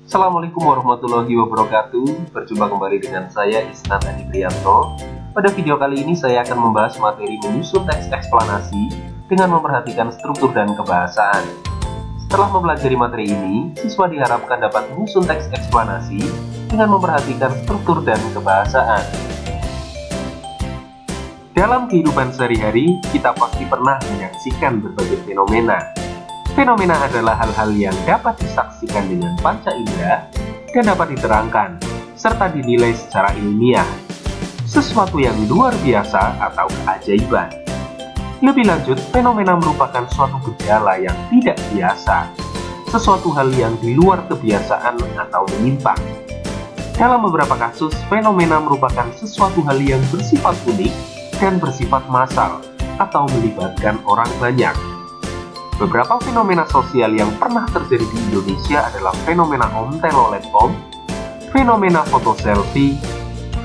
Assalamualaikum warahmatullahi wabarakatuh. Berjumpa kembali dengan saya Isnan Adi Prianto. Pada video kali ini saya akan membahas materi menyusun teks eksplanasi dengan memperhatikan struktur dan kebahasaan. Setelah mempelajari materi ini, siswa diharapkan dapat menyusun teks eksplanasi dengan memperhatikan struktur dan kebahasaan. Dalam kehidupan sehari-hari, kita pasti pernah menyaksikan berbagai fenomena. Fenomena adalah hal-hal yang dapat disaksikan dengan panca indera dan dapat diterangkan, serta dinilai secara ilmiah. Sesuatu yang luar biasa atau keajaiban. Lebih lanjut, fenomena merupakan suatu gejala yang tidak biasa, sesuatu hal yang di luar kebiasaan atau menyimpang. Dalam beberapa kasus, fenomena merupakan sesuatu hal yang bersifat unik dan bersifat massal atau melibatkan orang banyak. Beberapa fenomena sosial yang pernah terjadi di Indonesia adalah fenomena om telolet om, fenomena foto selfie,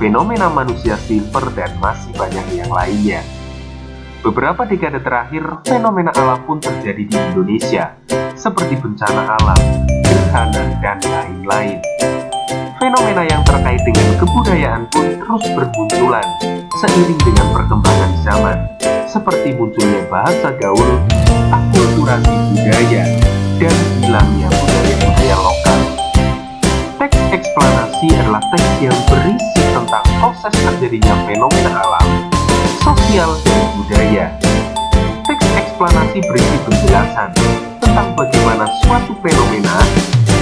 fenomena manusia silver, dan masih banyak yang lainnya. Beberapa dekade terakhir, fenomena alam pun terjadi di Indonesia, seperti bencana alam, gerhana, dan lain-lain. Fenomena yang terkait dengan kebudayaan pun terus bermunculan seiring dengan perkembangan zaman, seperti munculnya bahasa gaul, akulturasi budaya, dan hilangnya budaya-budaya lokal. Teks eksplanasi adalah teks yang berisi tentang proses terjadinya fenomena alam, sosial, dan budaya. Teks eksplanasi berisi penjelasan tentang bagaimana suatu fenomena,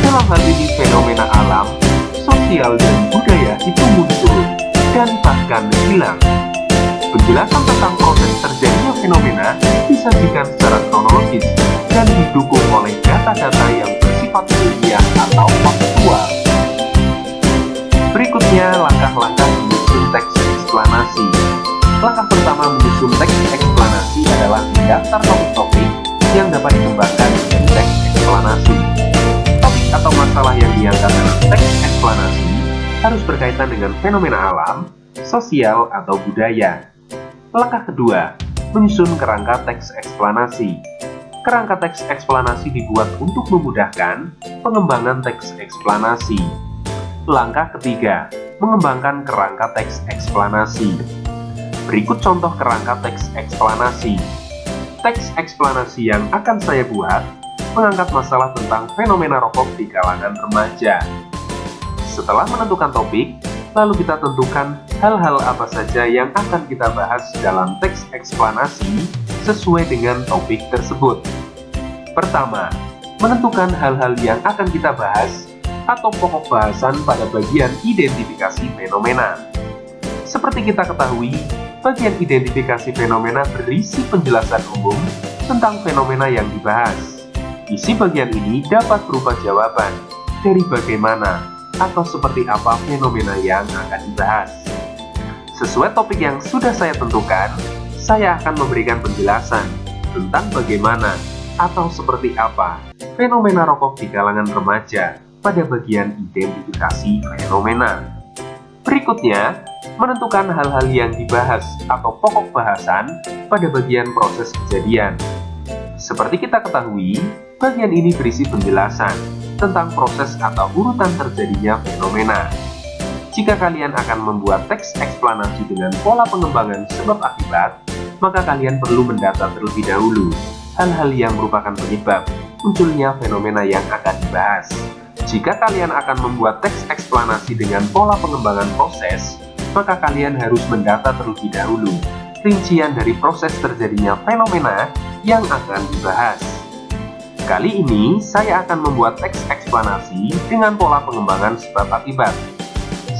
dalam hal ini fenomena alam, sosial, dan budaya itu muncul dan bahkan hilang. Penjelasan tentang proses terjadinya fenomena disajikan secara kronologis dan didukung oleh data-data yang bersifat ilmiah atau faktual. Berikutnya, langkah-langkah menyusun teks eksplanasi. Langkah pertama menyusun teks eksplanasi adalah mendaftar topik-topik yang dapat dikembangkan dari teks eksplanasi. Topik atau masalah yang diangkat dalam teks eksplanasi harus berkaitan dengan fenomena alam, sosial, atau budaya. Langkah kedua, menyusun kerangka teks eksplanasi. Kerangka teks eksplanasi dibuat untuk memudahkan pengembangan teks eksplanasi. Langkah ketiga, mengembangkan kerangka teks eksplanasi. Berikut contoh kerangka teks eksplanasi. Teks eksplanasi yang akan saya buat mengangkat masalah tentang fenomena rokok di kalangan remaja. Setelah menentukan topik, lalu kita tentukan hal-hal apa saja yang akan kita bahas dalam teks eksplanasi sesuai dengan topik tersebut. Pertama, menentukan hal-hal yang akan kita bahas atau pokok bahasan pada bagian identifikasi fenomena. Seperti kita ketahui, bagian identifikasi fenomena berisi penjelasan umum tentang fenomena yang dibahas. Isi bagian ini dapat berupa jawaban dari bagaimana atau seperti apa fenomena yang akan dibahas. Sesuai topik yang sudah saya tentukan, saya akan memberikan penjelasan tentang bagaimana atau seperti apa fenomena rokok di kalangan remaja pada bagian identifikasi fenomena. Berikutnya, menentukan hal-hal yang dibahas atau pokok bahasan pada bagian proses kejadian. Seperti kita ketahui, bagian ini berisi penjelasan tentang proses atau urutan terjadinya fenomena. Jika kalian akan membuat teks eksplanasi dengan pola pengembangan sebab akibat, maka kalian perlu mendata terlebih dahulu hal-hal yang merupakan penyebab munculnya fenomena yang akan dibahas. Jika kalian akan membuat teks eksplanasi dengan pola pengembangan proses, maka kalian harus mendata terlebih dahulu rincian dari proses terjadinya fenomena yang akan dibahas. Kali ini, saya akan membuat teks eksplanasi dengan pola pengembangan sebab akibat.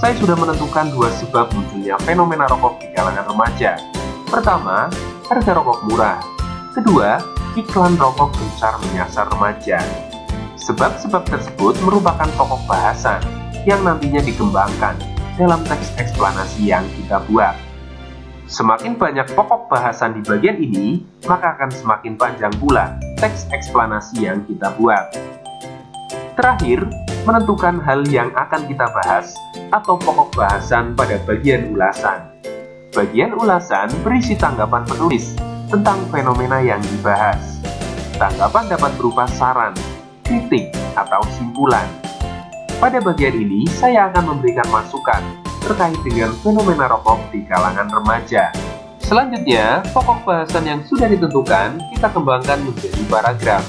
Saya sudah menentukan dua sebab munculnya fenomena rokok di kalangan remaja. Pertama, harga rokok murah. Kedua, iklan rokok gencar menyasar remaja. Sebab-sebab tersebut merupakan pokok bahasan yang nantinya dikembangkan dalam teks eksplanasi yang kita buat. Semakin banyak pokok bahasan di bagian ini, maka akan semakin panjang pula teks eksplanasi yang kita buat. Terakhir, menentukan hal yang akan kita bahas atau pokok bahasan pada bagian ulasan. Bagian ulasan berisi tanggapan penulis tentang fenomena yang dibahas. Tanggapan dapat berupa saran, kritik, atau simpulan. Pada bagian ini, saya akan memberikan masukan terkait dengan fenomena rokok di kalangan remaja. Selanjutnya, pokok bahasan yang sudah ditentukan kita kembangkan menjadi paragraf.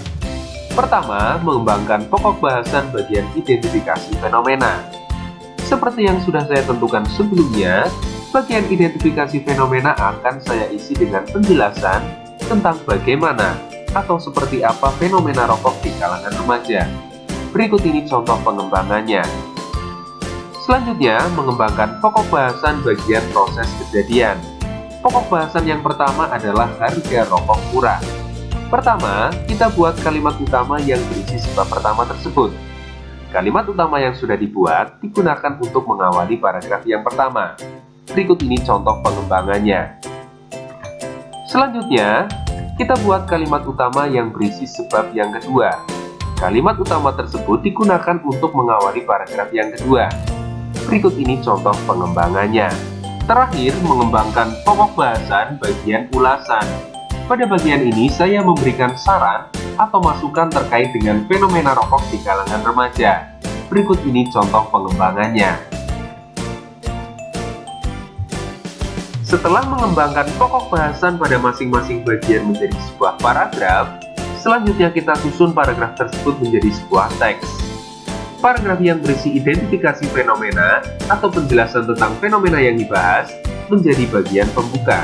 Pertama, mengembangkan pokok bahasan bagian identifikasi fenomena. Seperti yang sudah saya tentukan sebelumnya, bagian identifikasi fenomena akan saya isi dengan penjelasan tentang bagaimana atau seperti apa fenomena rokok di kalangan remaja. Berikut ini contoh pengembangannya. Selanjutnya, mengembangkan pokok bahasan bagian proses kejadian. Pokok bahasan yang pertama adalah harga rokok murah. Pertama, kita buat kalimat utama yang berisi sebab pertama tersebut. Kalimat utama yang sudah dibuat digunakan untuk mengawali paragraf yang pertama. Berikut ini contoh pengembangannya. Selanjutnya, kita buat kalimat utama yang berisi sebab yang kedua. Kalimat utama tersebut digunakan untuk mengawali paragraf yang kedua. Berikut ini contoh pengembangannya. Terakhir, mengembangkan pokok bahasan bagian ulasan. Pada bagian ini, saya memberikan saran atau masukan terkait dengan fenomena rokok di kalangan remaja. Berikut ini contoh pengembangannya. Setelah mengembangkan pokok bahasan pada masing-masing bagian menjadi sebuah paragraf, selanjutnya kita susun paragraf tersebut menjadi sebuah teks. Paragraf yang berisi identifikasi fenomena atau penjelasan tentang fenomena yang dibahas menjadi bagian pembuka.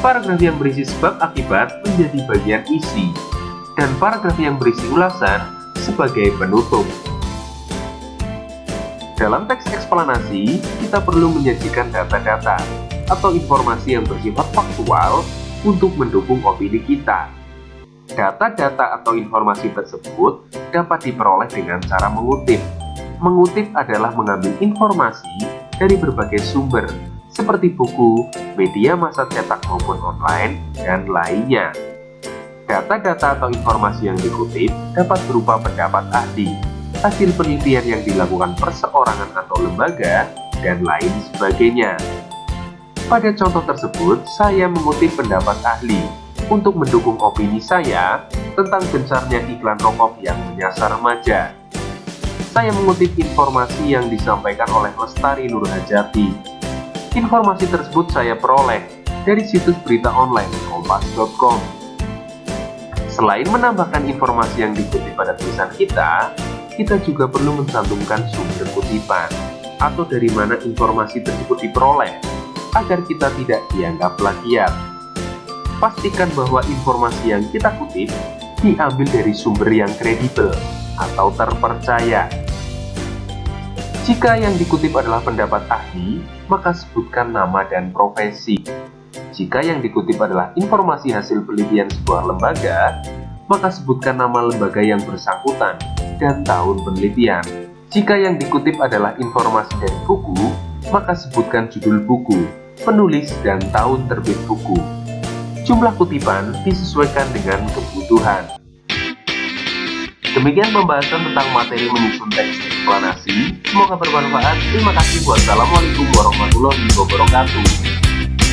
Paragraf yang berisi sebab akibat menjadi bagian isi, dan paragraf yang berisi ulasan sebagai penutup. Dalam teks eksplanasi, kita perlu menyajikan data-data atau informasi yang bersifat faktual untuk mendukung opini kita. Data-data atau informasi tersebut dapat diperoleh dengan cara mengutip. Mengutip adalah mengambil informasi dari berbagai sumber, seperti buku, media massa cetak maupun online, dan lainnya. Data-data atau informasi yang dikutip dapat berupa pendapat ahli, hasil penelitian yang dilakukan perseorangan atau lembaga, dan lain sebagainya. Pada contoh tersebut, saya mengutip pendapat ahli untuk mendukung opini saya tentang gencarnya iklan rokok yang menyasar remaja. Saya mengutip informasi yang disampaikan oleh Lestari Nurhajati. Informasi tersebut saya peroleh dari situs berita online kompas.com. Selain menambahkan informasi yang dikutip pada tulisan kita juga perlu mencantumkan sumber kutipan atau dari mana informasi tersebut diperoleh, agar kita tidak dianggap plagiat. Pastikan bahwa informasi yang kita kutip diambil dari sumber yang kredibel atau terpercaya. Jika yang dikutip adalah pendapat ahli, maka sebutkan nama dan profesi. Jika yang dikutip adalah informasi hasil penelitian sebuah lembaga, maka sebutkan nama lembaga yang bersangkutan dan tahun penelitian. Jika yang dikutip adalah informasi dari buku, maka sebutkan judul buku, penulis, dan tahun terbit buku. Jumlah kutipan disesuaikan dengan kebutuhan. Demikian pembahasan tentang materi menyusun teks eksplanasi. Semoga bermanfaat. Terima kasih. Wassalamualaikum warahmatullahi wabarakatuh.